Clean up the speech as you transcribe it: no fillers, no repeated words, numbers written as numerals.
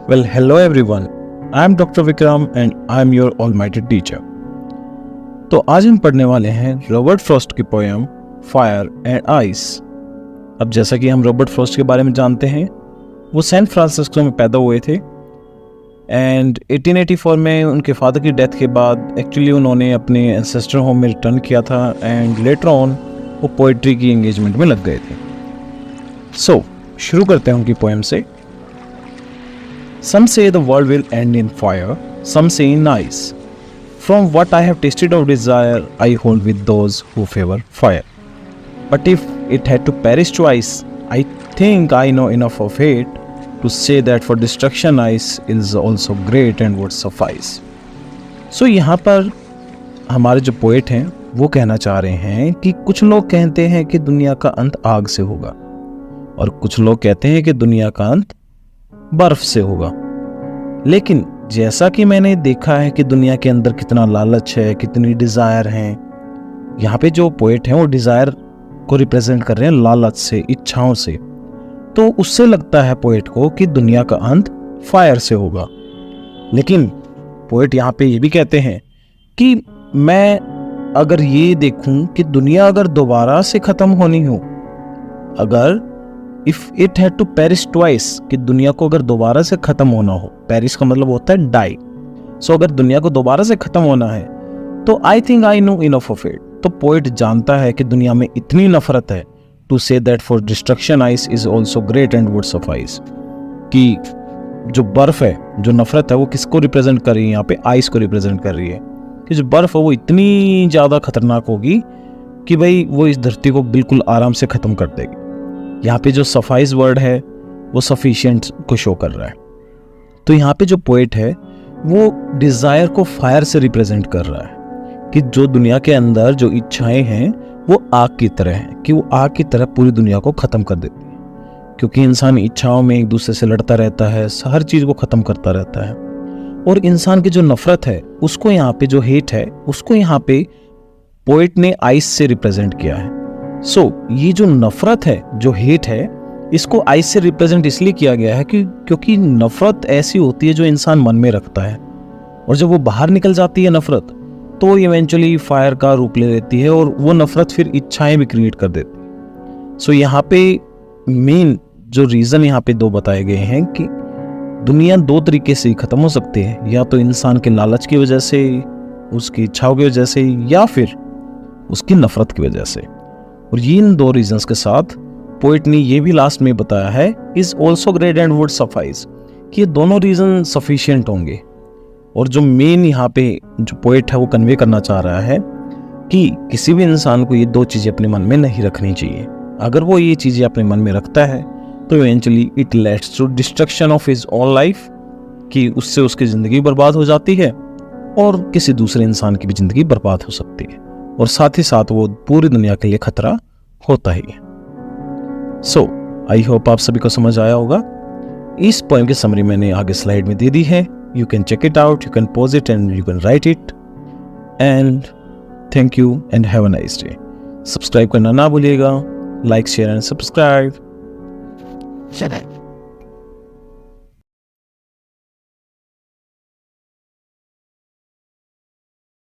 Well, hello everyone. I am Dr. Vikram and I am your almighty teacher. तो आज हम पढ़ने वाले हैं रॉबर्ट फ्रॉस्ट की पोएम फायर एंड आइस। अब जैसा कि हम रॉबर्ट फ्रॉस्ट के बारे में जानते हैं, वो सैन फ्रांसिस्को में पैदा हुए थे एंड 1884 में उनके फादर की डेथ के बाद एक्चुअली उन्होंने अपने एंसेस्टर होम में रिटर्न किया था एंड लेटर ऑन वो पोइट्री की एंगेजमेंट में लग गए थे। सो शुरू करते हैं उनकी पोएम से। Some say the world will end in fire, some say in ice. From what I have tasted of desire, I hold with those who favor fire. But if it had to perish to ice, I think I know enough of it to say that for destruction ice is also great and would suffice. So यहाँ पर हमारे जो poet हैं वो कहना चाह रहे हैं कि कुछ लोग कहते हैं कि दुनिया का अंत आग से होगा और कुछ लोग कहते हैं कि दुनिया का अंत बर्फ से होगा। लेकिन जैसा कि मैंने देखा है कि दुनिया के अंदर कितना लालच है, कितनी डिजायर है, यहाँ पे जो पोएट हैं वो डिजायर को रिप्रेजेंट कर रहे हैं लालच से, इच्छाओं से। तो उससे लगता है पोएट को कि दुनिया का अंत फायर से होगा। लेकिन पोएट यहाँ पे ये भी कहते हैं कि मैं अगर ये देखूं कि दुनिया अगर दोबारा से खत्म होनी हो, अगर if it had to perish twice, कि दुनिया को अगर दोबारा से खत्म होना हो, पेरिश का मतलब होता है डाई। सो अगर दुनिया को दोबारा से खत्म होना है तो I think I know enough of it. तो पोएट जानता है कि दुनिया में इतनी नफरत है to say that for destruction ice is also great and would suffice, कि जो बर्फ है, जो नफरत है, वो किसको रिप्रेजेंट कर रही है? यहाँ पे आइस को रिप्रेजेंट कर रही है कि जो बर्फ है वो इतनी ज्यादा खतरनाक होगी कि भाई वो इस धरती को बिल्कुल आराम से खत्म कर देगी। यहाँ पे जो सफाइस वर्ड है वो सफिशिएंट को शो कर रहा है। तो यहाँ पे जो पोएट है वो डिजायर को फायर से रिप्रेजेंट कर रहा है कि जो दुनिया के अंदर जो इच्छाएं हैं वो आग की तरह हैं, कि वो आग की तरह पूरी दुनिया को खत्म कर देती है। क्योंकि इंसान इच्छाओं में एक दूसरे से लड़ता रहता है, हर चीज को खत्म करता रहता है। और इंसान की जो नफरत है उसको यहाँ पे, जो हेट है उसको यहाँ पे पोएट ने आइस से रिप्रेजेंट किया है। सो ये जो नफरत है, जो हेट है, इसको आइस से रिप्रेजेंट इसलिए किया गया है कि क्योंकि नफरत ऐसी होती है जो इंसान मन में रखता है और जब वो बाहर निकल जाती है नफरत तो इवेंचुअली फायर का रूप ले लेती है और वो नफरत फिर इच्छाएं भी क्रिएट कर देती है। सो यहाँ पे मेन जो रीजन यहाँ पे दो बताए गए हैं कि दुनिया दो तरीके से खत्म हो सकती है, या तो इंसान के लालच की वजह से, उसकी इच्छाओं की वजह से, या फिर उसकी नफरत की वजह से। और ये इन दो रीजंस के साथ पोएट ने ये भी लास्ट में बताया है is also great and would suffice, कि ये दोनों रीजन सफिशिएंट होंगे। और जो मेन यहाँ पे जो पोएट है वो कन्वे करना चाह रहा है कि किसी भी इंसान को ये दो चीजें अपने मन में नहीं रखनी चाहिए। अगर वो ये चीजें अपने मन में रखता है तो eventually it leads to destruction of his own life, कि उससे उसकी जिंदगी बर्बाद हो जाती है और किसी दूसरे इंसान की भी जिंदगी बर्बाद हो सकती है, और साथ ही साथ वो पूरी दुनिया के लिए खतरा होता ही है। सो आई होप आप सभी को समझ आया होगा। इस पोएम की समरी मैंने आगे स्लाइड में दे दी है। You can check it out, you can pause it and you can write it. And thank you and have a nice day. Subscribe करना ना भूलिएगा। Like, share and subscribe.